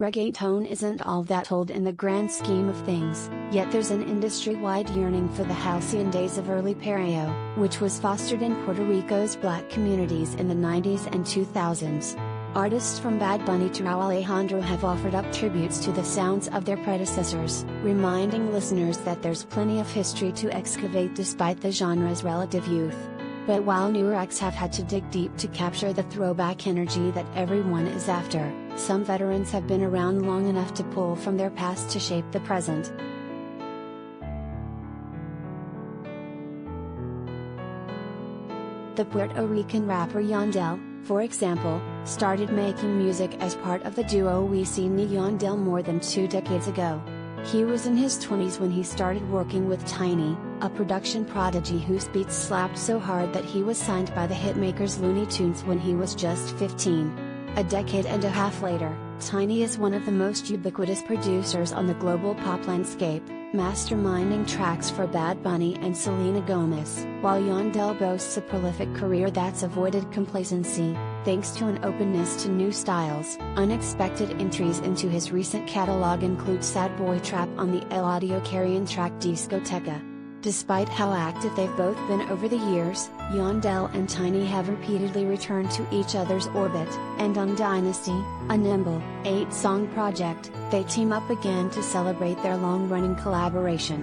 Reggaeton isn't all that old in the grand scheme of things, yet there's an industry-wide yearning for the halcyon days of early perreo, which was fostered in Puerto Rico's black communities in the 90s and 2000s. Artists from Bad Bunny to Rauw Alejandro have offered up tributes to the sounds of their predecessors, reminding listeners that there's plenty of history to excavate despite the genre's relative youth. But while newer acts have had to dig deep to capture the throwback energy that everyone is after, some veterans have been around long enough to pull from their past to shape the present. The Puerto Rican rapper Yandel, for example, started making music as part of the duo Wisin y Yandel more than 2 decades ago. He was in his 20s when he started working with Tainy, a production prodigy whose beats slapped so hard that he was signed by the hitmakers Looney Tunes when he was just 15. A decade and a half later, Tainy is one of the most ubiquitous producers on the global pop landscape, masterminding tracks for Bad Bunny and Selena Gomez, while Yandel boasts a prolific career that's avoided complacency, thanks to an openness to new styles. Unexpected entries into his recent catalog include Sad Boy Trap on the Eladio Carrion track Discoteca. Despite how active they've both been over the years, Yandel and Tainy have repeatedly returned to each other's orbit, and on Dynasty, a nimble, 8-song project, they team up again to celebrate their long-running collaboration.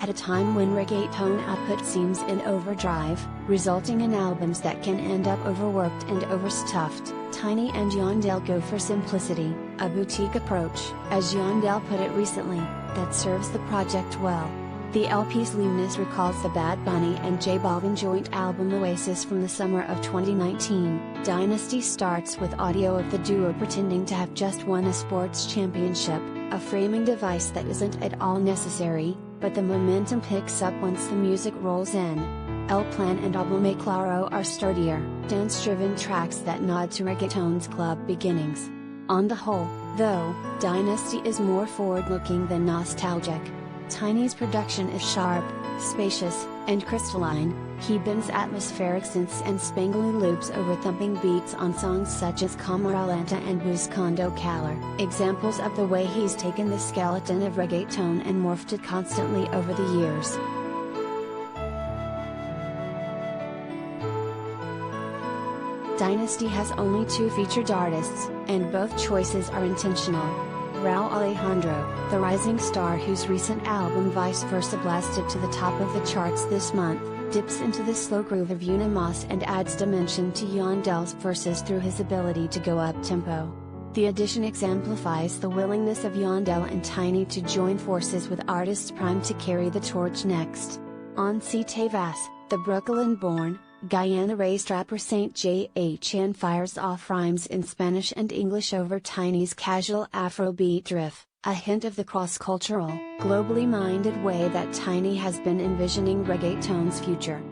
At a time when reggaeton output seems in overdrive, resulting in albums that can end up overworked and overstuffed, Tainy and Yandel go for simplicity, a boutique approach, as Yandel put it recently, that serves the project well. The LP's leanness recalls the Bad Bunny and J Balvin joint album Oasis from the summer of 2019. Dynasty starts with audio of the duo pretending to have just won a sports championship, a framing device that isn't at all necessary, but the momentum picks up once the music rolls in. El Plan and Albume Claro are sturdier, dance-driven tracks that nod to reggaeton's club beginnings. On the whole, though, Dynasty is more forward-looking than nostalgic. Tainy's production is sharp, spacious, and crystalline. He bends atmospheric synths and spangly loops over thumping beats on songs such as Cámara Lenta and Buscando Calor, examples of the way he's taken the skeleton of reggaeton and morphed it constantly over the years. Dynasty has only 2 featured artists, and both choices are intentional. Rauw Alejandro, the rising star whose recent album Vice Versa blasted to the top of the charts this month, dips into the slow groove of Unimás and adds dimension to Yandel's verses through his ability to go up-tempo. The addition exemplifies the willingness of Yandel and Tainy to join forces with artists primed to carry the torch next. On Si Te Vas, the Brooklyn-born, Guyana-raised rapper Saint Jhn fires off rhymes in Spanish and English over Tainy's casual Afrobeat riff, a hint of the cross-cultural, globally minded way that Tainy has been envisioning reggaeton's future.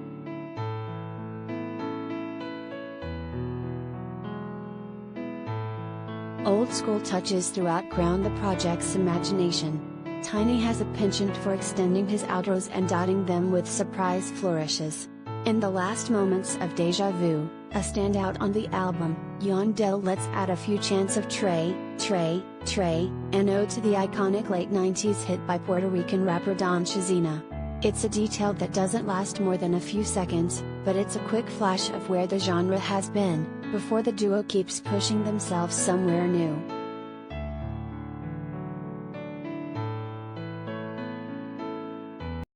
Old-school touches throughout ground the project's imagination. Tainy has a penchant for extending his outros and dotting them with surprise flourishes. In the last moments of Deja Vu, a standout on the album, Yandel lets out a few chants of Trey, an ode to the iconic late 90s hit by Puerto Rican rapper Don Chazina. It's a detail that doesn't last more than a few seconds, but it's a quick flash of where the genre has been, before the duo keeps pushing themselves somewhere new.